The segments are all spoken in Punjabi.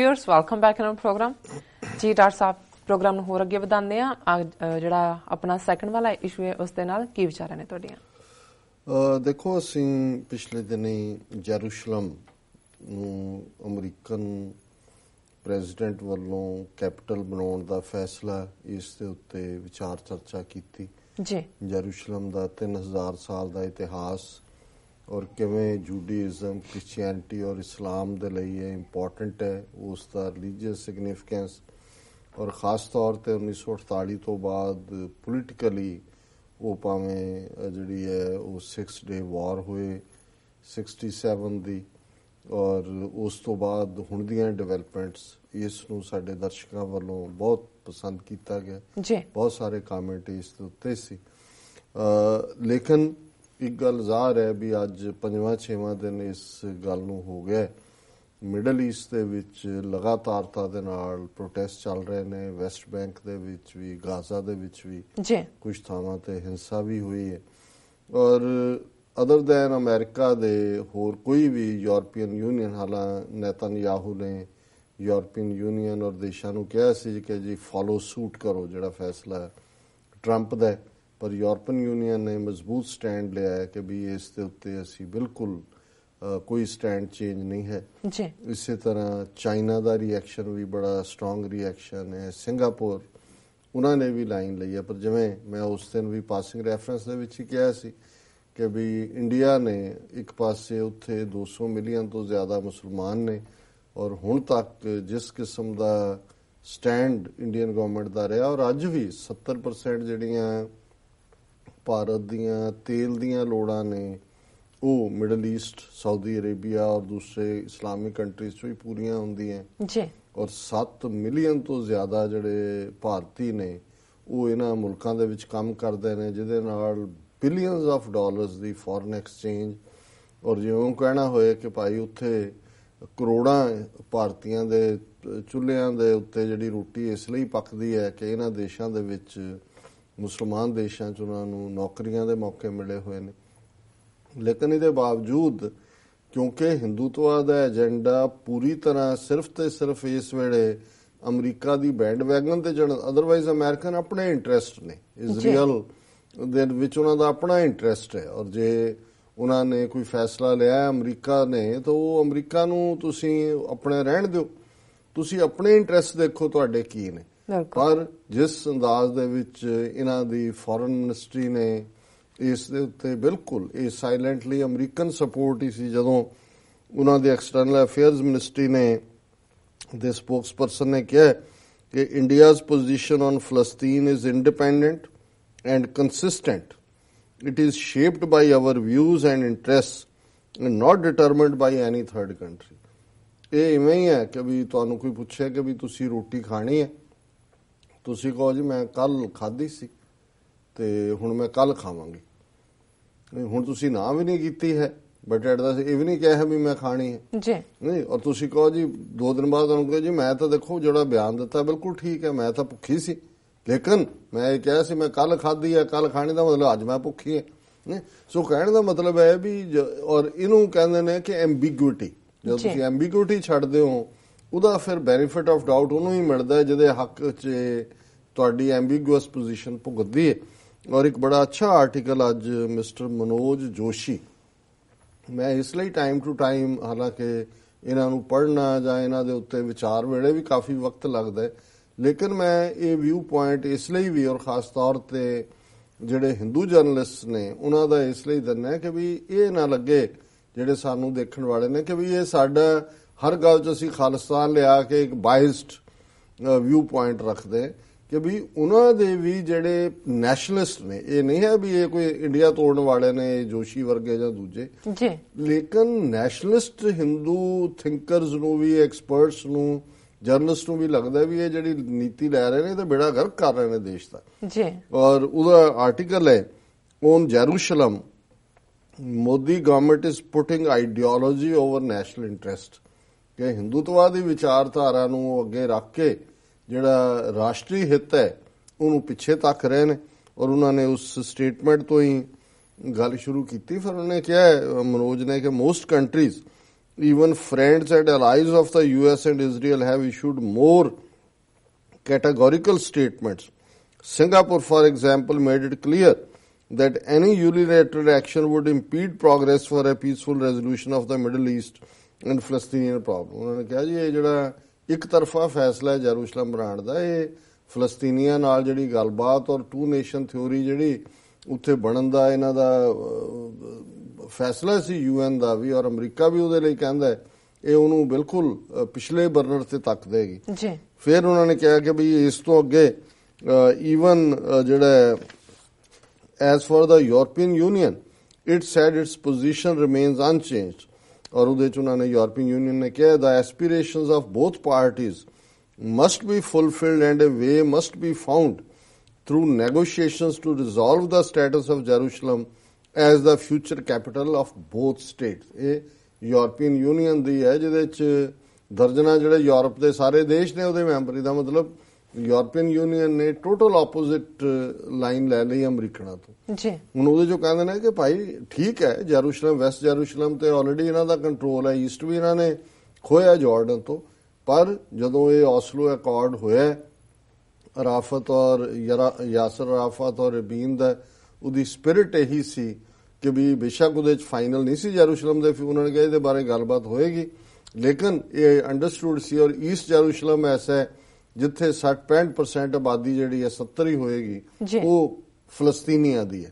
Viewers welcome back in our program जी। डॉक्टर साहब प्रोग्राम ਨੂੰ ਹੋਰ ਅੱਗੇ ਵਧਾਉਂਦੇ ਆ। ਜਿਹੜਾ ਆਪਣਾ ਸੈਕੰਡ ਵਾਲਾ ਇਸ਼ੂ ਹੈ ਉਸ ਦੇ ਨਾਲ ਕੀ ਵਿਚਾਰਾਂ ਨੇ ਤੁਹਾਡੀਆਂ? ਦੇਖੋ, ਅਸੀਂ ਪਿਛਲੇ ਦਿਨੀ ਜੈਰੂਸ਼ਲਮ ਨੂੰ ਅਮਰੀਕਨ ਪ੍ਰੈਜ਼ੀਡੈਂਟ ਵੱਲੋਂ ਕੈਪੀਟਲ ਬਣਾਉਣ ਦਾ ਫੈਸਲਾ, ਇਸ ਦੇ ਉੱਤੇ ਵਿਚਾਰ ਚਰਚਾ ਕੀਤੀ ਜੀ। ਜੈਰੂਸ਼ਲਮ ਦਾ 3000 ਸਾਲ ਦਾ ਇਤਿਹਾਸ ਔਰ ਕਿਵੇਂ ਜੂਡੀਇਜ਼ਮ, ਕ੍ਰਿਸਚੀਅਨਿਟੀ ਔਰ ਇਸਲਾਮ ਦੇ ਲਈ ਇਹ ਇੰਪੋਰਟੈਂਟ ਹੈ, ਉਸ ਦਾ ਰਿਲੀਜੀਅਸ ਸਿਗਨੀਫੀਕੈਂਸ, ਔਰ ਖਾਸ ਤੌਰ 'ਤੇ 1948 ਤੋਂ ਬਾਅਦ ਪੋਲੀਟੀਕਲੀ ਉਹ ਭਾਵੇਂ ਜਿਹੜੀ ਹੈ ਉਹ 6 ਡੇ ਵਾਰ ਹੋਏ 67 ਦੀ, ਔਰ ਉਸ ਤੋਂ ਬਾਅਦ ਹੁਣ ਦੀਆਂ ਡਿਵੈਲਪਮੈਂਟਸ, ਇਸ ਨੂੰ ਸਾਡੇ ਦਰਸ਼ਕਾਂ ਵੱਲੋਂ ਬਹੁਤ ਪਸੰਦ ਕੀਤਾ ਗਿਆ ਜੀ। ਬਹੁਤ ਸਾਰੇ ਕਾਮੈਂਟ ਇਸ ਦੇ ਉੱਤੇ ਸੀ। ਲੇਕਿਨ ਇੱਕ ਗੱਲ ਜ਼ਾਹਰ ਹੈ ਵੀ ਅੱਜ 5ਵਾਂ-6ਵਾਂ ਦਿਨ ਇਸ ਗੱਲ ਨੂੰ ਹੋ ਗਿਆ। ਮਿਡਲ ਈਸਟ ਦੇ ਵਿੱਚ ਲਗਾਤਾਰਤਾ ਦੇ ਨਾਲ ਪ੍ਰੋਟੈਸਟ ਚੱਲ ਰਹੇ ਨੇ, ਵੈਸਟ ਬੈਂਕ ਦੇ ਵਿੱਚ ਵੀ, ਗਾਜ਼ਾ ਦੇ ਵਿੱਚ ਵੀ ਕੁਝ ਥਾਵਾਂ ਤੇ ਹਿੰਸਾ ਵੀ ਹੋਈ ਹੈ। ਔਰ ਅਦਰ ਦੈਨ ਅਮਰੀਕਾ ਦੇ ਹੋਰ ਕੋਈ ਵੀ ਯੂਰਪੀਅਨ ਯੂਨੀਅਨ, ਹਾਲਾਂਕਿ ਨੇਤਨਯਾਹੂ ਨੇ ਯੂਰਪੀਅਨ ਯੂਨੀਅਨ ਔਰ ਦੇਸ਼ਾਂ ਨੂੰ ਕਿਹਾ ਸੀ ਕਿ ਜੀ ਫਾਲੋ ਸੂਟ ਕਰੋ ਜਿਹੜਾ ਫੈਸਲਾ ਟਰੰਪ ਦਾ, ਪਰ ਯੂਰਪੀਅਨ ਯੂਨੀਅਨ ਨੇ ਮਜ਼ਬੂਤ ਸਟੈਂਡ ਲਿਆ ਹੈ ਕਿ ਵੀ ਇਸ ਦੇ ਉੱਤੇ ਅਸੀਂ ਬਿਲਕੁਲ ਕੋਈ ਸਟੈਂਡ ਚੇਂਜ ਨਹੀਂ ਹੈ। ਇਸੇ ਤਰ੍ਹਾਂ ਚਾਈਨਾ ਦਾ ਰਿਐਕਸ਼ਨ ਵੀ ਬੜਾ ਸਟਰੋਂਗ ਰਿਐਕਸ਼ਨ ਹੈ। ਸਿੰਗਾਪੁਰ, ਉਹਨਾਂ ਨੇ ਵੀ ਲਾਈਨ ਲਈ ਹੈ। ਪਰ ਜਿਵੇਂ ਮੈਂ ਉਸ ਦਿਨ ਵੀ ਪਾਸਿੰਗ ਰੈਫਰੈਂਸ ਦੇ ਵਿੱਚ ਹੀ ਕਿਹਾ ਸੀ ਕਿ ਵੀ ਇੰਡੀਆ ਨੇ ਇੱਕ ਪਾਸੇ ਉੱਥੇ 200 ਮਿਲੀਅਨ ਤੋਂ ਜ਼ਿਆਦਾ ਮੁਸਲਮਾਨ ਨੇ, ਔਰ ਹੁਣ ਤੱਕ ਜਿਸ ਕਿਸਮ ਦਾ ਸਟੈਂਡ ਇੰਡੀਅਨ ਗਵਰਨਮੈਂਟ ਦਾ ਰਿਹਾ, ਔਰ ਅੱਜ ਵੀ 70% ਜਿਹੜੀਆਂ ਭਾਰਤ ਦੀਆਂ ਤੇਲ ਦੀਆਂ ਲੋੜਾਂ ਨੇ ਉਹ ਮਿਡਲ ਈਸਟ, ਸਾਊਦੀ ਅਰੇਬੀਆ ਔਰ ਦੂਸਰੇ ਇਸਲਾਮਿਕ ਕੰਟਰੀਜ਼ 'ਚ ਵੀ ਪੂਰੀਆਂ ਹੁੰਦੀਆਂ ਜੀ। ਔਰ 7 ਮਿਲੀਅਨ ਤੋਂ ਜ਼ਿਆਦਾ ਜਿਹੜੇ ਭਾਰਤੀ ਨੇ ਉਹ ਇਹਨਾਂ ਮੁਲਕਾਂ ਦੇ ਵਿੱਚ ਕੰਮ ਕਰਦੇ ਨੇ, ਜਿਹਦੇ ਨਾਲ billions of dollars the foreign exchange, ਔਰ ਜਿਉਂ ਕਹਿਣਾ ਹੋਏ ਕਿ ਭਾਈ ਉੱਥੇ ਕਰੋੜਾਂ ਭਾਰਤੀਆਂ ਦੇ ਚੁੱਲ੍ਹਿਆਂ ਦੇ ਉੱਤੇ ਜਿਹੜੀ ਰੋਟੀ ਇਸ ਲਈ ਪੱਕਦੀ ਹੈ ਕਿ ਇਹਨਾਂ ਦੇਸ਼ਾਂ ਦੇ ਵਿੱਚ, ਮੁਸਲਮਾਨ ਦੇਸ਼ਾਂ 'ਚ ਉਹਨਾਂ ਨੂੰ ਨੌਕਰੀਆਂ ਦੇ ਮੌਕੇ ਮਿਲੇ ਹੋਏ ਨੇ। ਲੇਕਿਨ ਇਹਦੇ ਬਾਵਜੂਦ ਕਿਉਂਕਿ ਹਿੰਦੂਤਵਾ ਦਾ ਏਜੰਡਾ ਪੂਰੀ ਤਰ੍ਹਾਂ ਸਿਰਫ ਤੇ ਸਿਰਫ ਇਸ ਵੇਲੇ ਅਮਰੀਕਾ ਦੀ ਬੈਂਡ ਵੈਗਨ ਤੇ ਚੜ੍ਹਨ, ਅਦਰਵਾਈਜ਼ ਅਮਰੀਕਨ ਆਪਣੇ ਇੰਟਰਸਟ ਨੇ, ਇਜ਼ਰਾਈਲ ਦੇ ਵਿੱਚ ਉਹਨਾਂ ਦਾ ਆਪਣਾ ਇੰਟਰਸਟ ਹੈ। ਔਰ ਜੇ ਉਹਨਾਂ ਨੇ ਕੋਈ ਫੈਸਲਾ ਲਿਆ ਅਮਰੀਕਾ ਨੇ, ਤਾਂ ਉਹ ਅਮਰੀਕਾ ਨੂੰ ਤੁਸੀਂ ਆਪਣੇ ਰਹਿਣ ਦਿਓ, ਤੁਸੀਂ ਆਪਣੇ ਇੰਟਰਸਟ ਦੇਖੋ ਤੁਹਾਡੇ ਕੀ ਨੇ। ਪਰ ਜਿਸ ਅੰਦਾਜ਼ ਦੇ ਵਿੱਚ ਇਹਨਾਂ ਦੀ ਫੋਰਨ ਮਿਨਿਸਟਰੀ ਨੇ ਇਸ ਦੇ ਉੱਤੇ ਬਿਲਕੁਲ ਇਹ ਸਾਇਲੈਂਟਲੀ ਅਮਰੀਕਨ ਸਪੋਰਟ ਹੀ ਸੀ, ਜਦੋਂ ਉਹਨਾਂ ਦੇ ਐਕਸਟਰਨਲ ਅਫੇਅਰਸ ਮਿਨਿਸਟਰੀ ਨੇ ਦੇ ਸਪੋਕਸਪਰਸਨ ਨੇ ਕਿਹਾ ਕਿ ਇੰਡੀਆਜ਼ ਪੋਜੀਸ਼ਨ ਔਨ ਫਲਸਤੀਨ is independent and consistent, it is shaped by our views and interest and not determined by any third country. ਇਹ ਇਵੇਂ ਹੀ ਹੈ ਕਿ ਵੀ ਤੁਹਾਨੂੰ ਕੋਈ ਪੁੱਛੇ ਕਿ ਵੀ ਤੁਸੀਂ ਰੋਟੀ ਖਾਣੀ ਹੈ, ਤੁਸੀਂ ਕਹੋ ਜੀ ਮੈਂ ਕੱਲ ਖਾਧੀ ਸੀ ਤੇ ਹੁਣ ਮੈਂ ਕੱਲ ਖਾਵਾਂਗੀ। ਹੁਣ ਤੁਸੀਂ ਨਾ ਵੀ ਨਹੀਂ ਕੀਤੀ ਹੈ, ਬਟ ਐਟ ਦਾ ਇਹ ਵੀ ਨਹੀਂ ਕਿਹਾ ਵੀ ਮੈਂ ਖਾਣੀ ਹੈ ਜੀ ਨਹੀਂ। ਔਰ ਤੁਸੀਂ ਕਹੋ ਜੀ 2 ਦਿਨ ਬਾਅਦ ਤੁਹਾਨੂੰ ਕਹੋ ਜੀ ਮੈਂ ਤਾਂ ਦੇਖੋ ਜਿਹੜਾ ਬਿਆਨ ਦਿੱਤਾ ਬਿਲਕੁਲ ਠੀਕ ਹੈ, ਮੈਂ ਤਾਂ ਭੁੱਖੀ ਸੀ, ਲੇਕਿਨ ਮੈਂ ਇਹ ਕਿਹਾ ਸੀ ਮੈਂ ਕੱਲ ਖਾਧੀ ਹੈ, ਕੱਲ ਖਾਣੀ ਦਾ ਮਤਲਬ ਅੱਜ ਮੈਂ ਭੁੱਖੀ ਹੈ। ਸੋ ਕਹਿਣ ਦਾ ਮਤਲਬ ਹੈ ਵੀ, ਔਰ ਇਹਨੂੰ ਕਹਿੰਦੇ ਨੇ ਕਿ ਐਂਬੀਗੁਇਟੀ। ਜਦੋਂ ਤੁਸੀਂ ਐਂਬੀਗੁਇਟੀ ਛੱਡਦੇ ਹੋ, ਉਹਦਾ ਫਿਰ ਬੈਨੀਫਿਟ ਆਫ ਡਾਊਟ ਉਹਨੂੰ ਹੀ ਮਿਲਦਾ ਜਿਹਦੇ ਹੱਕ 'ਚ ਤੁਹਾਡੀ ਐਂਬੀਗੁਅਸ ਪੋਜੀਸ਼ਨ ਭੁਗਤਦੀ ਹੈ। ਔਰ ਇੱਕ ਬੜਾ ਅੱਛਾ ਆਰਟੀਕਲ ਅੱਜ ਮਿਸਟਰ ਮਨੋਜ ਜੋਸ਼ੀ, ਮੈਂ ਇਸ ਲਈ ਟਾਈਮ ਟੂ ਟਾਈਮ, ਹਾਲਾਂਕਿ ਇਹਨਾਂ ਨੂੰ ਪੜ੍ਹਨਾ ਜਾਂ ਇਹਨਾਂ ਦੇ ਉੱਤੇ ਵਿਚਾਰ ਵੇਲੇ ਵੀ ਕਾਫੀ ਵਕਤ ਲੱਗਦਾ ਹੈ, ਲੇਕਿਨ ਮੈਂ ਇਹ ਵਿਊ ਪੁਆਇੰਟ ਇਸ ਲਈ ਵੀ, ਔਰ ਖਾਸ ਤੌਰ 'ਤੇ ਜਿਹੜੇ ਹਿੰਦੂ ਜਰਨਲਿਸਟ ਨੇ ਉਹਨਾਂ ਦਾ ਇਸ ਲਈ ਦਿੰਦਾ ਕਿ ਵੀ ਇਹ ਨਾ ਲੱਗੇ ਜਿਹੜੇ ਸਾਨੂੰ ਦੇਖਣ ਵਾਲੇ ਨੇ ਕਿ ਵੀ ਇਹ ਸਾਡਾ ਹਰ ਗੱਲ 'ਚ ਅਸੀਂ ਖਾਲਿਸਤਾਨ ਲਿਆ ਕੇ ਇੱਕ ਬਾਇਸਡ ਵਿਊ ਪੁਆਇੰਟ ਰੱਖਦੇ, ਕਿ ਵੀ ਉਹਨਾਂ ਦੇ ਵੀ ਜਿਹੜੇ ਨੈਸ਼ਨਲਿਸਟ ਨੇ, ਇਹ ਨਹੀਂ ਹੈ ਵੀ ਇਹ ਕੋਈ ਇੰਡੀਆ ਤੋੜਨ ਵਾਲੇ ਨੇ ਜੋਸ਼ੀ ਵਰਗੇ ਜਾਂ ਦੂਜੇ, ਲੇਕਿਨ ਨੈਸ਼ਨਲਿਸਟ ਹਿੰਦੂ ਥਿੰਕਰਸ ਨੂੰ ਵੀ, ਐਕਸਪਰਟਸ ਨੂੰ, ਜਰਨਲਿਸਟ ਨੂੰ ਵੀ ਲੱਗਦਾ ਵੀ ਇਹ ਜਿਹੜੀ ਨੀਤੀ ਲੈ ਰਹੇ ਨੇ ਤਾਂ ਬੇੜਾ ਗਰਕ ਕਰ ਰਹੇ ਨੇ ਦੇਸ਼ ਦਾ। ਔਰ ਉਹਦਾ ਆਰਟੀਕਲ ਹੈ on ਜੈਰੂਸ਼ਲਮ, Modi government is putting ideology over national interest, ਕਿ ਹਿੰਦੂਤਵਾ ਦੀ ਵਿਚਾਰਧਾਰਾ ਨੂੰ ਅੱਗੇ ਰੱਖ ਕੇ ਜਿਹੜਾ ਰਾਸ਼ਟਰੀ ਹਿੱਤ ਹੈ ਉਹਨੂੰ ਪਿੱਛੇ ਤੱਕ ਰਹੇ ਨੇ। ਔਰ ਉਹਨਾਂ ਨੇ ਉਸ ਸਟੇਟਮੈਂਟ ਤੋਂ ਹੀ ਗੱਲ ਸ਼ੁਰੂ ਕੀਤੀ। ਫਿਰ ਉਹਨੇ ਕਿਹਾ, ਮਨੋਜ ਨੇ, ਕਿ most countries Even friends and allies of the US and Israel have issued more categorical statements. Singapore, for example, made it clear that any unilateral action would impede progress for a peaceful resolution of the Middle East and Palestinian problem. उन्होंने कहा जी ये ਜਿਹੜਾ ਇੱਕ ਤਰਫਾ ਫੈਸਲਾ ਹੈ ਜੈਰੂਸ਼ਲਮ ਬਣਾਉਣ ਦਾ, ਇਹ ਫਲਸਤੀਨੀਆਂ ਨਾਲ ਜਿਹੜੀ ਗੱਲਬਾਤ ਔਰ ਟੂ ਨੇਸ਼ਨ ਥਿਉਰੀ ਜਿਹੜੀ ਉੱਥੇ ਬਣਨ ਦਾ ਇਹਨਾਂ ਦਾ ਫੈਸਲਾ ਸੀ UN ਦਾ ਵੀ, ਔਰ ਅਮਰੀਕਾ ਵੀ ਉਹਦੇ ਲਈ ਕਹਿੰਦਾ ਇਹ ਉਹਨੂੰ ਬਿਲਕੁਲ ਪਿਛਲੇ ਬਰਨਰ ਤੇ ਤੱਕ ਦੇਗੀ ਜੀ। ਫਿਰ ਉਹਨਾਂ ਨੇ ਕਿਹਾ ਕਿ ਵੀ ਇਸ ਤੋਂ ਅੱਗੇ ਈਵਨ ਜਿਹੜਾ as for the European Union, it said its position remains unchanged. और ਉਹਦੇ ਚ ਉਹਨਾਂ ਨੇ ਯੂਰਪੀਅਨ ਯੂਨੀਅਨ ਨੇ ਕਿਹਾ the aspirations of both parties must be fulfilled and a way must be found through negotiations to resolve the status of Jerusalem as the future capital of both states. ਇਹ ਯੂਰਪੀਅਨ ਯੂਨੀਅਨ ਦੀ ਹੈ ਜਿਹਦੇ ਚ ਦਰਜਨਾ ਜਿਹੜੇ ਯੂਰਪ ਦੇ ਸਾਰੇ ਦੇਸ਼ ਨੇ ਉਹਦੇ ਮੈਂਬਰ, ਦਾ ਮਤਲਬ ਯੂਰਪੀਅਨ ਯੂਨੀਅਨ ਨੇ ਟੋਟਲ ਆਪੋਜ਼ਿਟ ਲਾਈਨ ਲੈ ਲਈ ਅਮਰੀਕਨਾਂ ਤੋਂ ਜੀ। ਹੁਣ ਉਹਦੇ ਚੋਂ ਕਹਿੰਦੇ ਨੇ ਕਿ ਭਾਈ ਠੀਕ ਹੈ ਜੈਰੂਸ਼ਲਮ, ਵੈਸਟ ਜੈਰੂਸ਼ਲਮ ਤੇ ਆਲਰੇਡੀ ਇਹਨਾਂ ਦਾ ਕੰਟਰੋਲ ਹੈ, ਈਸਟ ਵੀ ਇਹਨਾਂ ਨੇ ਖੋਇਆ ਜਾਰਡਨ ਤੋਂ, ਪਰ ਜਦੋਂ ਇਹ ਔਸਲੋ ਅਕਾਰਡ ਹੋਇਆ ਅਰਾਫਤ ਔਰ ਯਾਸਰ ਅਰਾਫਤ ਔਰ ਰਬੀਨ ਦਾ, ਉਹਦੀ ਸਪਿਰਿਟ ਇਹੀ ਸੀ ਕਿ ਵੀ ਬੇਸ਼ੱਕ ਉਹਦੇ ਚ ਫਾਈਨਲ ਨਹੀਂ ਸੀ ਜੈਰੂਸ਼ਲਮ ਦੇ, ਉਹਨਾਂ ਨੇ ਕਿਹਾ ਇਹਦੇ ਬਾਰੇ ਗੱਲਬਾਤ ਹੋਏਗੀ, ਲੇਕਿਨ ਇਹ ਅੰਡਰਸਟੂਡ ਸੀ। ਔਰ ਈਸਟ ਜੈਰੂਸ਼ਲਮ ਐਸਾ ਹੈ ਜਿੱਥੇ 60-65% ਆਬਾਦੀ ਜਿਹੜੀ ਹੈ 70 ਹੀ ਹੋਏਗੀ, ਉਹ ਫਲਸਤੀਨੀਆਂ ਦੀ ਹੈ,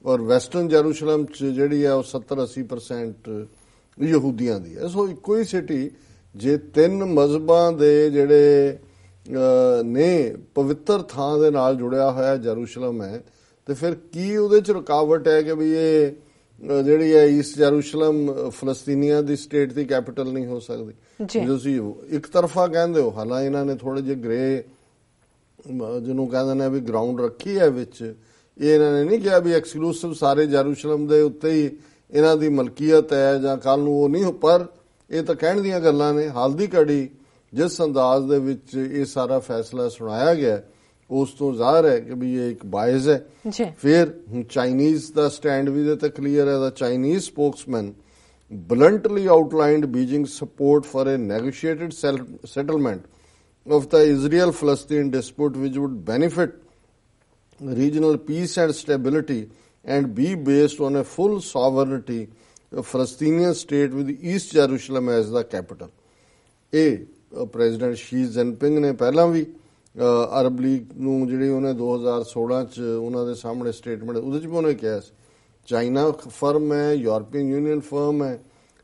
ਔਰ ਵੈਸਟਰਨ ਜੈਰੂਸ਼ਲਮ ਚ ਜਿਹੜੀ ਹੈ ਉਹ 70-80% ਯਹੂਦੀਆਂ ਦੀ ਹੈ। ਸੋ ਇੱਕੋ ਹੀ ਸਿਟੀ ਜੇ ਤਿੰਨ ਮਜ਼ਹਬਾਂ ਦੇ ਜਿਹੜੇ ਨੇ ਪਵਿੱਤਰ ਥਾਂ ਦੇ ਨਾਲ ਜੁੜਿਆ ਹੋਇਆ ਜੈਰੂਸ਼ਲਮ ਹੈ, ਤੇ ਫਿਰ ਕੀ ਉਹਦੇ ਚ ਰੁਕਾਵਟ ਹੈ ਕਿ ਵੀ ਇਹ ਜਿਹੜੀ ਹੈ ਈਸਟ ਜੈਰੂਸ਼ਲਮ ਫਲਸਤੀਨੀਆਂ ਦੀ ਸਟੇਟ ਦੀ ਕੈਪੀਟਲ ਨਹੀਂ ਹੋ ਸਕਦੀ? ਤੁਸੀਂ ਇੱਕ ਤਰਫਾ ਕਹਿੰਦੇ ਹੋ, ਹਾਲਾਂਕਿ ਇਹਨਾਂ ਨੇ ਥੋੜੇ ਜਿਹੇ ਗ੍ਰੇ ਜਿਹਨੂੰ ਕਹਿੰਦੇ ਨੇ ਵੀ ਗਰਾਊਂਡ ਰੱਖੀ ਹੈ ਵਿੱਚ, ਇਹ ਇਹਨਾਂ ਨੇ ਨਹੀਂ ਕਿਹਾ ਵੀ ਐਕਸਕਲੂਸਿਵ ਸਾਰੇ ਜੈਰੂਸ਼ਲਮ ਦੇ ਉੱਤੇ ਹੀ ਇਹਨਾਂ ਦੀ ਮਲਕੀਅਤ ਹੈ ਜਾਂ ਕੱਲ ਨੂੰ ਉਹ ਨਹੀਂ, ਪਰ ਇਹ ਤਾਂ ਕਹਿਣ ਦੀਆਂ ਗੱਲਾਂ ਨੇ। ਹਾਲ ਦੀ ਘੜੀ ਜਿਸ ਅੰਦਾਜ਼ ਦੇ ਵਿੱਚ ਇਹ ਸਾਰਾ ਫੈਸਲਾ ਸੁਣਾਇਆ ਗਿਆ ਉਸ ਤੋਂ ਜ਼ਾਹਰ ਹੈ ਕਿ ਵੀ ਇਹ ਇੱਕ ਬਾਇਜ਼ ਹੈ। ਫਿਰ ਹੁਣ ਚਾਈਨੀਜ਼ ਦਾ ਸਟੈਂਡ ਵੀ ਇਹਦੇ ਤੇ ਕਲੀਅਰ ਹੈ। The Chinese spokesman bluntly outlined Beijing's support for a negotiated settlement of the Israel-Palestine dispute which would benefit regional peace and stability and be based on a full sovereignty of Palestinian state with East Jerusalem as the capital. ਇਹ ਪ੍ਰੈਜ਼ੀਡੈਂਟ ਸ਼ੀ ਜਿਨਪਿੰਗ ਨੇ ਪਹਿਲਾਂ ਵੀ ਅਰਬ ਲੀਗ ਨੂੰ ਜਿਹੜੀ ਉਹਨੇ 2016 ਚ ਉਹਨਾਂ ਦੇ ਸਾਹਮਣੇ ਸਟੇਟਮੈਂਟ ਉਹਦੇ ਚ ਵੀ ਉਹਨੇ ਕਿਹਾ ਸੀ ਚਾਈਨਾ ਫਰਮ ਹੈ, ਯੂਰਪੀਅਨ ਯੂਨੀਅਨ ਫਰਮ ਹੈ,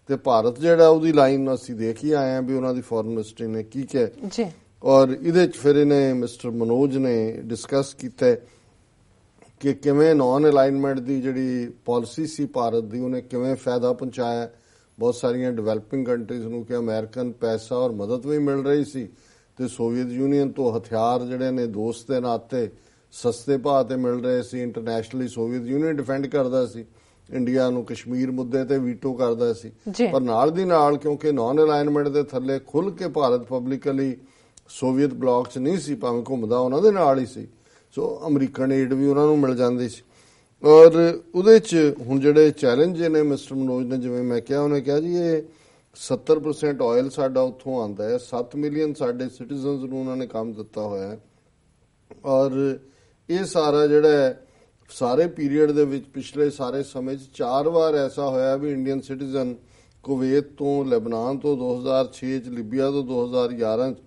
ਤੇ ਭਾਰਤ ਜਿਹੜਾ ਉਹਦੀ ਲਾਈਨ ਅਸੀਂ ਦੇਖ ਹੀ ਆਏ ਹਾਂ ਵੀ ਉਹਨਾਂ ਦੀ ਫੋਰਨ ਮਿਨਿਸਟਰੀ ਨੇ ਕੀ ਕਿਹਾ ਜੀ। ਔਰ ਇਹਦੇ ਚ ਫਿਰ ਇਹਨੇ ਮਿਸਟਰ ਮਨੋਜ ਨੇ ਡਿਸਕਸ ਕੀਤਾ ਕਿ ਕਿਵੇਂ ਨਾਨ ਅਲਾਈਨਮੈਂਟ ਦੀ ਜਿਹੜੀ ਪਾਲਿਸੀ ਸੀ ਭਾਰਤ ਦੀ, ਉਹਨੇ ਕਿਵੇਂ ਫਾਇਦਾ ਪਹੁੰਚਾਇਆ ਬਹੁਤ ਸਾਰੀਆਂ ਡਿਵੈਲਪਿੰਗ ਕੰਟਰੀਜ਼ ਨੂੰ, ਕਿ ਅਮਰੀਕਨ ਪੈਸਾ ਔਰ ਮਦਦ ਵੀ ਮਿਲ ਰਹੀ ਸੀ, ਤੇ ਸੋਵੀਅਤ ਯੂਨੀਅਨ ਤੋਂ ਹਥਿਆਰ ਜਿਹੜੇ ਨੇ ਦੋਸਤ ਦੇ ਨਾਤੇ ਸਸਤੇ ਭਾਅ ਤੇ ਮਿਲ ਰਹੇ ਸੀ। ਇੰਟਰਨੈਸ਼ਨਲੀ ਸੋਵੀਅਤ ਯੂਨੀਅਨ ਡਿਫੈਂਡ ਕਰਦਾ ਸੀ ਇੰਡੀਆ ਨੂੰ, ਕਸ਼ਮੀਰ ਮੁੱਦੇ ਤੇ ਵੀਟੋ ਕਰਦਾ ਸੀ, ਪਰ ਨਾਲ ਦੀ ਨਾਲ ਕਿਉਂਕਿ ਨਾਨ ਅਲਾਈਨਮੈਂਟ ਦੇ ਥੱਲੇ ਖੁੱਲ ਕੇ ਭਾਰਤ ਪਬਲਿਕਲੀ ਸੋਵੀਅਤ ਬਲਾਕ 'ਚ ਨਹੀਂ ਸੀ, ਭਾਵੇਂ ਘੁੰਮਦਾ ਉਹਨਾਂ ਦੇ ਨਾਲ ਹੀ ਸੀ, ਸੋ ਅਮਰੀਕਨ ਏਡ ਵੀ ਉਹਨਾਂ ਨੂੰ ਮਿਲ ਜਾਂਦੀ ਸੀ। ਔਰ ਉਹਦੇ 'ਚ ਹੁਣ ਜਿਹੜੇ ਚੈਲੰਜ ਨੇ ਮਿਸਟਰ ਮਨੋਜ ਨੇ, ਜਿਵੇਂ ਮੈਂ ਕਿਹਾ, ਉਹਨੇ ਕਿਹਾ ਜੀ ਇਹ 70% ਆਇਲ ਸਾਡਾ ਉੱਥੋਂ ਆਉਂਦਾ ਹੈ, 7 ਮਿਲੀਅਨ ਸਾਡੇ ਸਿਟੀਜ਼ਨਸ ਨੂੰ ਉਹਨਾਂ ਨੇ ਕੰਮ ਦਿੱਤਾ ਹੋਇਆ ਹੈ, ਔਰ ਇਹ ਸਾਰਾ ਜਿਹੜਾ ਸਾਰੇ ਪੀਰੀਅਡ ਦੇ ਵਿੱਚ ਪਿਛਲੇ ਸਾਰੇ ਸਮੇਂ 'ਚ 4 ਵਾਰ ਐਸਾ ਹੋਇਆ ਵੀ ਇੰਡੀਅਨ ਸਿਟੀਜ਼ਨ ਕੁਵੈਤ ਤੋਂ, ਲੈਬਨਾਨ ਤੋਂ 2006 'ਚ, ਲਿਬੀਆ ਤੋਂ 2011 'ਚ,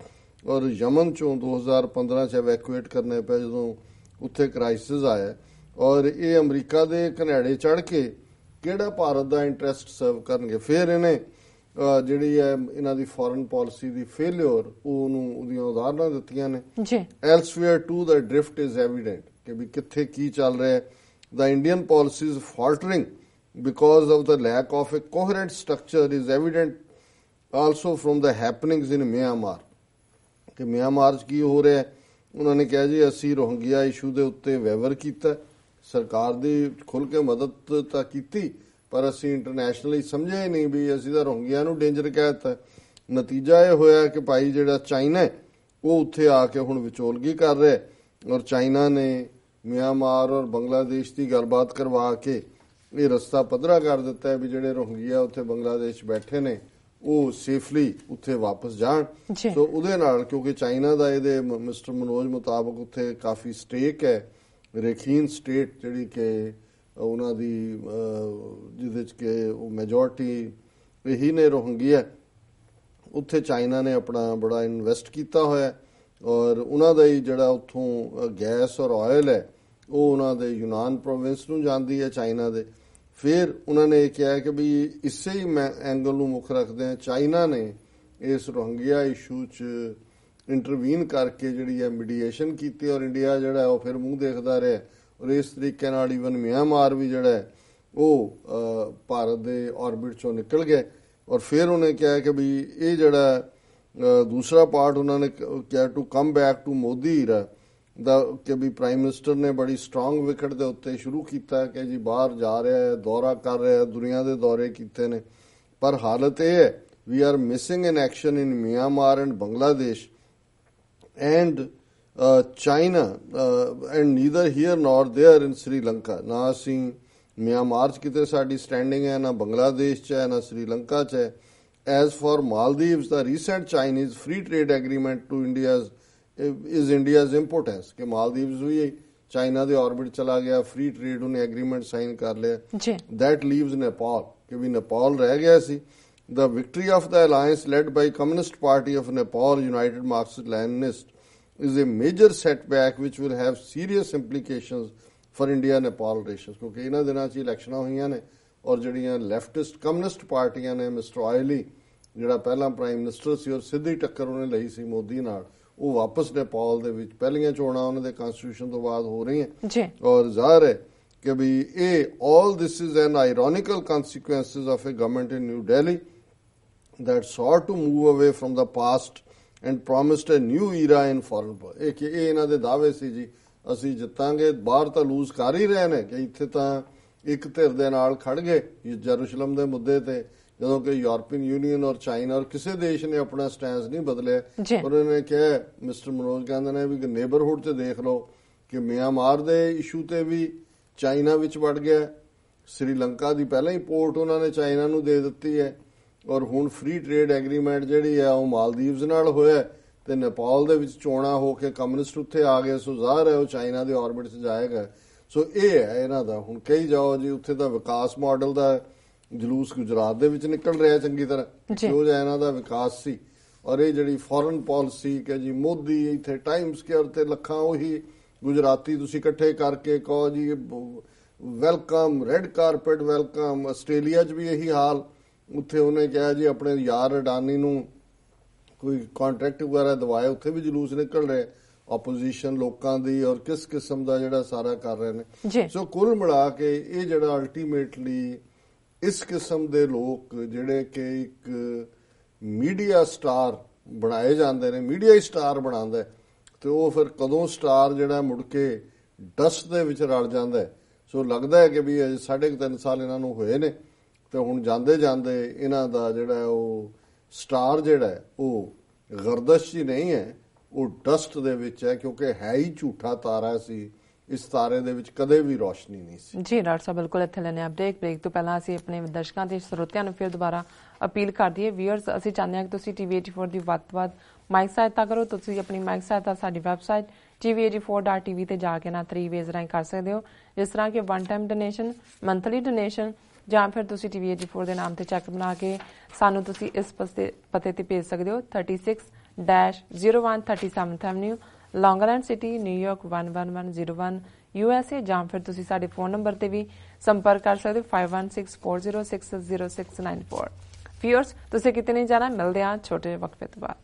ਔਰ ਯਮਨ 'ਚੋਂ 2015 'ਚ ਐਵੈਕੂਏਟ ਕਰਨੇ ਪਏ ਜਦੋਂ ਉੱਥੇ ਕ੍ਰਾਈਸਿਸ ਆਇਆ। ਔਰ ਇਹ ਅਮਰੀਕਾ ਦੇ ਘਨੇੜੇ ਚੜ੍ਹ ਕੇ ਕਿਹੜਾ ਭਾਰਤ ਦਾ ਇੰਟਰਸਟ ਸਰਵ ਕਰਨਗੇ। ਫਿਰ ਇਹਨੇ ਜਿਹੜੀ ਹੈ ਇਹਨਾਂ ਦੀ ਫੋਰਨ ਪਾਲਿਸੀ ਦੀ ਫੇਲਿਅਰ ਉਹਨੂੰ ਉਹਦੀਆਂ ਉਦਾਹਰਨਾਂ ਦਿੱਤੀਆਂ ਨੇ। Elsewhere too the drift is evident ਕਿ ਵੀ ਕਿੱਥੇ ਕੀ ਚੱਲ ਰਿਹਾ। The Indian policy is faltering because of the lack of a coherent structure is evident also from the happenings in Myanmar. ਕਿ ਮਿਆਂਮਾਰ 'ਚ ਕੀ ਹੋ ਰਿਹਾ। ਉਹਨਾਂ ਨੇ ਕਿਹਾ ਜੀ ਅਸੀਂ ਰੋਹਿੰਗਿਆ ਇਸ਼ੂ ਦੇ ਉੱਤੇ ਵੈਵਰ ਕੀਤਾ, ਸਰਕਾਰ ਦੀ ਖੁੱਲ੍ਹ ਕੇ ਮਦਦ ਤਾਂ ਕੀਤੀ, ਪਰ ਅਸੀਂ ਇੰਟਰਨੈਸ਼ਨਲੀ ਸਮਝਿਆ ਹੀ ਨਹੀਂ ਵੀ ਅਸੀਂ ਤਾਂ ਰੋਹਿੰਗਿਆ ਨੂੰ ਡੇਂਜਰ ਕਹਿ ਦਿੱਤਾ। ਨਤੀਜਾ ਇਹ ਹੋਇਆ ਕਿ ਭਾਈ ਜਿਹੜਾ ਚਾਈਨਾ ਉਹ ਉੱਥੇ ਆ ਕੇ ਹੁਣ ਵਿਚੋਲਗੀ ਕਰ ਰਿਹਾ, ਔਰ ਚਾਈਨਾ ਨੇ ਮਿਆਂਮਾਰ ਔਰ ਬੰਗਲਾਦੇਸ਼ ਦੀ ਗੱਲਬਾਤ ਕਰਵਾ ਕੇ ਇਹ ਰਸਤਾ ਪੱਧਰਾ ਕਰ ਦਿੱਤਾ ਹੈ ਵੀ ਜਿਹੜੇ ਰੋਹਿੰਗਿਆ ਉੱਥੇ ਬੰਗਲਾਦੇਸ਼ ਬੈਠੇ ਨੇ ਉਹ ਸੇਫਲੀ ਉੱਥੇ ਵਾਪਸ ਜਾਣ। ਸੋ ਉਹਦੇ ਨਾਲ ਕਿਉਂਕਿ ਚਾਈਨਾ ਦਾ ਇਹਦੇ ਮਿਸਟਰ ਮਨੋਜ ਮੁਤਾਬਕ ਉੱਥੇ ਕਾਫੀ ਸਟੇਕ ਹੈ, ਰੇਖੀਨ ਸਟੇਟ ਜਿਹੜੀ ਕਿ ਉਹਨਾਂ ਦੀ ਜਿਹਦੇ 'ਚ ਕਿ ਉਹ ਮੈਜੋਰਟੀ ਇਹੀ ਨੇ ਰੋਹਿੰਗਿਆ, ਉੱਥੇ ਚਾਈਨਾ ਨੇ ਆਪਣਾ ਬੜਾ ਇਨਵੈਸਟ ਕੀਤਾ ਹੋਇਆ ਔਰ ਉਹਨਾਂ ਦਾ ਹੀ ਜਿਹੜਾ ਉੱਥੋਂ ਗੈਸ ਔਰ ਆਇਲ ਹੈ ਉਹ ਉਹਨਾਂ ਦੇ ਯੂਨਾਨ ਪ੍ਰੋਵਿੰਸ ਨੂੰ ਜਾਂਦੀ ਹੈ ਚਾਈਨਾ ਦੇ। ਫਿਰ ਉਹਨਾਂ ਨੇ ਇਹ ਕਿਹਾ ਕਿ ਵੀ ਇਸੇ ਹੀ ਐਂਗਲ ਨੂੰ ਮੁੱਖ ਰੱਖਦੇ ਆ ਚਾਈਨਾ ਨੇ ਇਸ ਰੋਹਿੰਗਿਆ ਇਸ਼ੂ 'ਚ ਇੰਟਰਵੀਨ ਕਰਕੇ ਜਿਹੜੀ ਹੈ ਮੀਡੀਏਸ਼ਨ ਕੀਤੀ ਔਰ ਇੰਡੀਆ ਜਿਹੜਾ ਉਹ ਫਿਰ ਮੂੰਹ ਦੇਖਦਾ ਰਿਹਾ ਔਰ ਇਸ ਤਰੀਕੇ ਨਾਲ ਈਵਨ ਮਿਆਂਮਾਰ ਵੀ ਜਿਹੜਾ ਉਹ ਭਾਰਤ ਦੇ ਆਰਬਿਟ 'ਚੋਂ ਨਿਕਲ ਗਏ। ਔਰ ਫਿਰ ਉਹਨੇ ਕਿਹਾ ਕਿ ਵੀ ਇਹ ਜਿਹੜਾ ਦੂਸਰਾ ਪਾਰਟ ਉਹਨਾਂ ਨੇ ਕਿਹਾ to come back to Modi era ਦਾ ਕਿ ਵੀ ਪ੍ਰਾਈਮ ਮਿਨਿਸਟਰ ਨੇ ਬੜੀ ਸਟਰੋਂਗ ਵਿਕਟ ਦੇ ਉੱਤੇ ਸ਼ੁਰੂ ਕੀਤਾ ਕਿ ਜੀ ਬਾਹਰ ਜਾ ਰਿਹਾ ਹੈ, ਦੌਰਾ ਕਰ ਰਿਹਾ ਹੈ, ਦੁਨੀਆ ਦੇ ਦੌਰੇ ਕੀਤੇ ਨੇ। ਪਰ ਹਾਲਤ ਇਹ ਹੈ we are missing in action in Myanmar and Bangladesh and China and neither here nor there in Sri Lanka. ਨਾ ਅਸੀਂ ਮਿਆਂਮਾਰ 'ਚ ਕਿਤੇ ਸਾਡੀ ਸਟੈਂਡਿੰਗ ਹੈ, ਨਾ ਬੰਗਲਾਦੇਸ਼ 'ਚ ਹੈ, ਨਾ ਸ੍ਰੀਲੰਕਾ 'ਚ ਹੈ। As for Maldives, the recent Chinese free trade agreement to is India's importance कि Maldives भी चाइना ਦੇ ऑर्बिट चला गया, फ्री ट्रेड उन्हें एग्रीमेंट साइन कर लिया। That leaves Nepal कि भी नेपाल रह गया सी। The victory of the alliance led by Communist Party of Nepal, United Marxist Leninist, is a major setback which will have serious implications for India-Nepal relations क्योंकि इन्हां दिनां 'ਚ इलैक्शनां होईयां ने ਔਰ ਜਿਹੜੀਆਂ ਲੈਫਟਿਸਟ ਕਮਿਊਨਿਸਟ ਪਾਰਟੀਆਂ ਨੇ ਮਿਸਟਰ ਆਇਲੀ ਜਿਹੜਾ ਪਹਿਲਾਂ ਪ੍ਰਾਈਮ ਮਿਨਿਸਟਰ ਸੀ ਔਰ ਸਿੱਧੀ ਟੱਕਰ ਉਹਨੇ ਲਈ ਸੀ ਮੋਦੀ ਨਾਲ, ਉਹ ਵਾਪਸ ਨੇਪਾਲ ਦੇ ਵਿੱਚ ਪਹਿਲੀਆਂ ਚੋਣਾਂ ਉਹਨਾਂ ਦੇ ਕਨਸਟੀਟਿਊਸ਼ਨ ਤੋਂ ਬਾਅਦ ਹੋ ਰਹੀਆਂ ਔਰ ਜ਼ਾਹਰ ਹੈ ਕਿ ਵੀ ਇਹ all this is an ironical consequences of a government in New Delhi that sought to move away from the past and promised a new era in foreign policy। ਇਹ ਇਹਨਾਂ ਦੇ ਦਾਅਵੇ ਸੀ ਜੀ ਅਸੀਂ ਜਿੱਤਾਂਗੇ, ਬਾਹਰ ਤਾਂ ਲੂਜ਼ ਕਰ ਹੀ ਰਹੇ ਨੇ ਕਿ ਇੱਥੇ ਤਾਂ ਇੱਕ ਧਿਰ ਦੇ ਨਾਲ ਖੜ ਗਏ ਜੈਰੂਸ਼ਲਮ ਦੇ ਮੁੱਦੇ ਤੇ, ਜਦੋਂ ਕਿ ਯੂਰਪੀਅਨ ਯੂਨੀਅਨ ਔਰ ਚਾਈਨਾ ਔਰ ਕਿਸੇ ਦੇਸ਼ ਨੇ ਆਪਣਾ ਸਟੈਂਸ ਨਹੀਂ ਬਦਲਿਆ। ਉਹਨਾਂ ਨੇ ਕਿਹਾ ਮਿਸਟਰ ਮਨੋਜ ਕਹਿੰਦੇ ਨੇ ਵੀ ਨੇਬਰਹੁੱਡ 'ਚ ਦੇਖ ਲਓ ਕਿ ਮਿਆਂਮਾਰ ਦੇ ਇਸ਼ੂ ਤੇ ਵੀ ਚਾਈਨਾ ਵਿੱਚ ਵੜ ਗਿਆ, ਸ੍ਰੀਲੰਕਾ ਦੀ ਪਹਿਲਾਂ ਹੀ ਪੋਰਟ ਉਹਨਾਂ ਨੇ ਚਾਈਨਾ ਨੂੰ ਦੇ ਦਿੱਤੀ ਹੈ ਔਰ ਹੁਣ ਫ੍ਰੀ ਟ੍ਰੇਡ ਐਗਰੀਮੈਂਟ ਜਿਹੜੀ ਹੈ ਉਹ ਮਾਲਦੀਵਜ਼ ਨਾਲ ਹੋਇਆ ਤੇ ਨੇਪਾਲ ਦੇ ਵਿੱਚ ਚੋਣਾਂ ਹੋ ਕੇ ਕਮਿਊਨਿਸਟ ਉੱਥੇ ਆ ਗਏ। ਸੋ ਜ਼ਾਹਰ ਹੈ ਉਹ ਚਾਈਨਾ ਦੇ ਆਰਬਿਟ 'ਚ ਜਾਏਗਾ। ਸੋ ਇਹ ਹੈ ਇਹਨਾਂ ਦਾ। ਹੁਣ ਕਹੀ ਜਾਓ ਜੀ ਉੱਥੇ ਦਾ ਵਿਕਾਸ ਮਾਡਲ ਦਾ ਜਲੂਸ ਗੁਜਰਾਤ ਦੇ ਵਿੱਚ ਨਿਕਲ ਰਿਹਾ ਚੰਗੀ ਤਰ੍ਹਾਂ, ਜੋ ਜਿਹਾ ਇਹਨਾਂ ਦਾ ਵਿਕਾਸ ਸੀ। ਔਰ ਇਹ ਜਿਹੜੀ ਫੋਰਨ ਪਾਲਿਸੀ ਕਿ ਜੀ ਮੋਦੀ ਇੱਥੇ ਟਾਈਮ ਸਕੁਅਰ ਤੇ ਲੱਖਾਂ ਉਹੀ ਗੁਜਰਾਤੀ ਤੁਸੀਂ ਇਕੱਠੇ ਕਰਕੇ ਕਹੋ ਜੀ welcome, red carpet welcome. Australia 'ਚ ਵੀ ਇਹੀ ਹਾਲ, ਉੱਥੇ ਉਹਨੇ ਕਿਹਾ ਜੀ ਆਪਣੇ ਯਾਰ ਅਡਾਨੀ ਨੂੰ ਕੋਈ ਕੰਟਰੈਕਟ ਵਗੈਰਾ ਦਵਾਏ, ਉੱਥੇ ਵੀ ਜਲੂਸ ਨਿਕਲ ਰਿਹਾ ਆਪੋਜੀਸ਼ਨ ਲੋਕਾਂ ਦੀ ਔਰ ਕਿਸ ਕਿਸਮ ਦਾ ਜਿਹੜਾ ਸਾਰਾ ਕਰ ਰਹੇ ਨੇ। ਸੋ ਕੁੱਲ ਮਿਲਾ ਕੇ ਇਹ ਜਿਹੜਾ ਅਲਟੀਮੇਟਲੀ ਇਸ ਕਿਸਮ ਦੇ ਲੋਕ ਜਿਹੜੇ ਕਿ ਇੱਕ ਮੀਡੀਆ ਸਟਾਰ ਬਣਾਏ ਜਾਂਦੇ ਨੇ, ਮੀਡੀਆ ਹੀ ਸਟਾਰ ਬਣਾਉਂਦਾ ਤੇ ਉਹ ਫਿਰ ਕਦੋਂ ਸਟਾਰ ਜਿਹੜਾ ਮੁੜ ਕੇ ਡਸਟ ਦੇ ਵਿੱਚ ਰਲ ਜਾਂਦਾ। ਸੋ ਲੱਗਦਾ ਹੈ ਕਿ ਵੀ 3.5 ਸਾਲ ਇਹਨਾਂ ਨੂੰ ਹੋਏ ਨੇ ਤੇ ਹੁਣ ਜਾਂਦੇ ਜਾਂਦੇ ਇਹਨਾਂ ਦਾ ਜਿਹੜਾ ਉਹ ਸਟਾਰ ਜਿਹੜਾ ਉਹ ਗਰਦਸ਼ ਹੀ ਨਹੀਂ ਹੈ, ਉਹ ਡਸਟ ਦੇ ਵਿੱਚ ਹੈ ਕਿਉਂਕਿ ਹੈ ਹੀ ਝੂਠਾ ਤਾਰਾ ਸੀ। ਇਸ ਤਾਰੇ ਦੇ ਵਿੱਚ ਕਦੇ ਵੀ ਰੋਸ਼ਨੀ ਨਹੀਂ ਸੀ। ਜੀ ਡਾਕਟਰ ਸਾਹਿਬ ਬਿਲਕੁਲ ਇੱਥੇ ਲੈਣੇ ਆ ਬ੍ਰੇਕ ਤੋਂ ਪਹਿਲਾਂ ਅਸੀਂ ਆਪਣੇ ਦਰਸ਼ਕਾਂ ਤੇ ਸਰੋਤਿਆਂ ਨੂੰ ਫਿਰ ਦੁਬਾਰਾ ਅਪੀਲ ਕਰ ਦਈਏ। ਵੀਅਰਸ ਅਸੀਂ ਚਾਹੁੰਦੇ ਹਾਂ ਕਿ ਤੁਸੀਂ TV 84 ਦੀ ਵੱਧ ਤੋਂ ਵੱਧ ਮਾਈਕ ਸਹਾਇਤਾ ਕਰੋ। ਤੁਸੀਂ ਆਪਣੀ ਮਾਈਕ ਸਹਾਇਤਾ ਸਾਡੀ ਵੈਬਸਾਈਟ tv84.tv ਤੇ ਜਾ ਕੇ ਨਾ 3 ਵੇਜ਼ ਰਾਹੀਂ ਕਰ ਸਕਦੇ ਹੋ, ਜਿਸ ਤਰ੍ਹਾਂ ਕਿ 1 ਟਾਈਮ ਡੋਨੇਸ਼ਨ, ਮੰਥਲੀ ਡੋਨੇਸ਼ਨ, ਜਾਂ ਫਿਰ ਤੁਸੀਂ TV 84 ਦੇ ਨਾਮ ਤੇ ਚੈੱਕ ਬਣਾ ਕੇ ਸਾਨੂੰ ਤੁਸੀਂ ਇਸ ਪਤੇ ਤੇ ਭੇਜ ਸਕਦੇ ਹੋ 36-01 37th Avenue, Long Island City, New York 11101 USA। ਜਾਂ ਫਿਰ ਤੁਸੀਂ ਸਾਡੇ ਫੋਨ ਨੰਬਰ ਤੇ ਵੀ ਸੰਪਰਕ ਕਰ ਸਕਦੇ ਹੋ 5164060694। ਵੀਅਰਸ ਤੁਸੀਂ ਕਿਤੇ ਨਹੀਂ ਜਾਣਾ, ਮਿਲਦੇ ਹਾਂ ਛੋਟੇ ਵਕਫੇ ਤੋਂ ਬਾਅਦ।